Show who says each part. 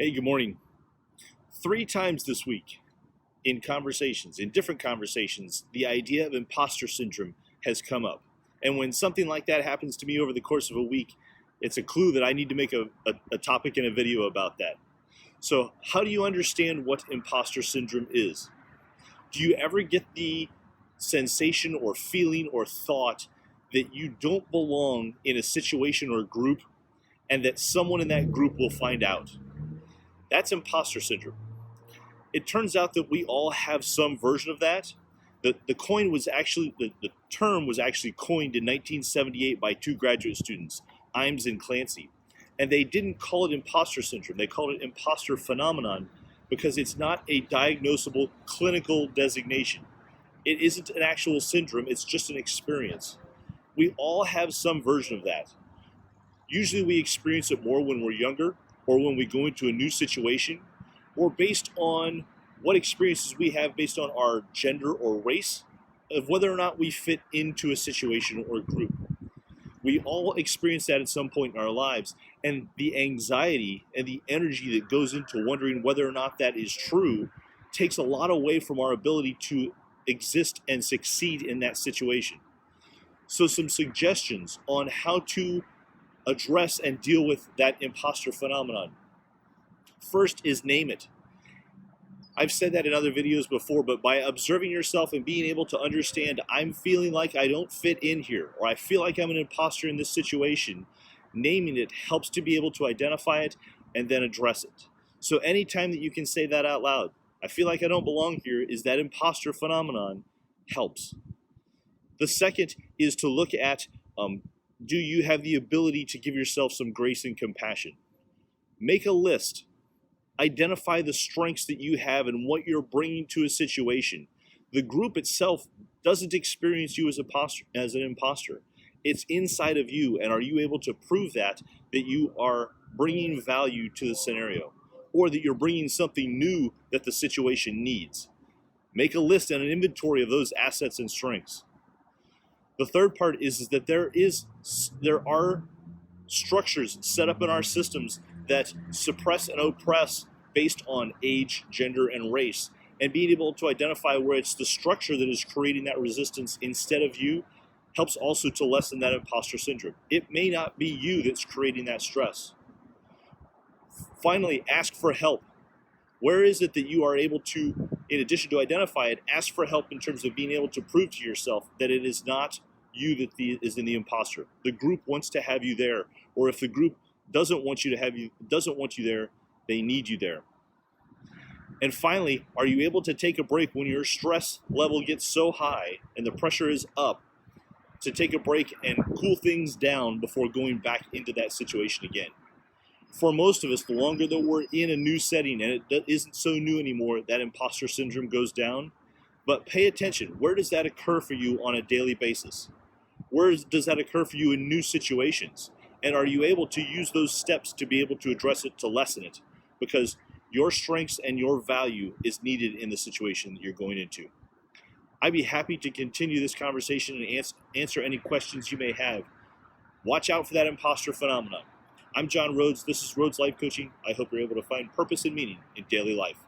Speaker 1: Hey, good morning. 3 times this week in different conversations, the idea of imposter syndrome has come up. And when something like that happens to me over the course of a week, it's a clue that I need to make a topic and a video about that. So, how do you understand what imposter syndrome is? Do you ever get the sensation or feeling or thought that you don't belong in a situation or group and that someone in that group will find out? That's imposter syndrome. It turns out that we all have some version of that. The term was actually coined in 1978 by 2 graduate students, Imes and Clancy. And they didn't call it imposter syndrome. They called it imposter phenomenon because it's not a diagnosable clinical designation. It isn't an actual syndrome, it's just an experience. We all have some version of that. Usually we experience it more when we're younger, or when we go into a new situation, or based on what experiences we have based on our gender or race, of whether or not we fit into a situation or group. We all experience that at some point in our lives, and the anxiety and the energy that goes into wondering whether or not that is true takes a lot away from our ability to exist and succeed in that situation. So some suggestions on how to address and deal with that imposter phenomenon. First is name it. I've said that in other videos before, but by observing yourself and being able to understand, I'm feeling like I don't fit in here, or I feel like I'm an imposter in this situation, naming it helps to be able to identify it and then address it. So anytime that you can say that out loud, I feel like I don't belong here, is that imposter phenomenon, helps. The second is to look at, do you have the ability to give yourself some grace and compassion? Make a list. Identify the strengths that you have and what you're bringing to a situation. The group itself doesn't experience you as an imposter. It's inside of you, and are you able to prove that you are bringing value to the scenario, or that you're bringing something new that the situation needs? Make a list and an inventory of those assets and strengths. The third part is that there are structures set up in our systems that suppress and oppress based on age, gender, and race. And being able to identify where it's the structure that is creating that resistance instead of you helps also to lessen that imposter syndrome. It may not be you that's creating that stress. Finally, ask for help. Where is it that you are able to, in addition to identify it, ask for help in terms of being able to prove to yourself that it is not you that is in the imposter. The group wants to have you there, or if the group doesn't want you there, they need you there. And finally, are you able to take a break when your stress level gets so high and the pressure is up, to take a break and cool things down before going back into that situation again? For most of us, the longer that we're in a new setting and it isn't so new anymore, that imposter syndrome goes down. But pay attention. Where does that occur for you on a daily basis? Where does that occur for you in new situations? And are you able to use those steps to be able to address it, to lessen it? Because your strengths and your value is needed in the situation that you're going into. I'd be happy to continue this conversation and answer any questions you may have. Watch out for that imposter phenomenon. I'm John Rhoads. This is Rhoads Life Coaching. I hope you're able to find purpose and meaning in daily life.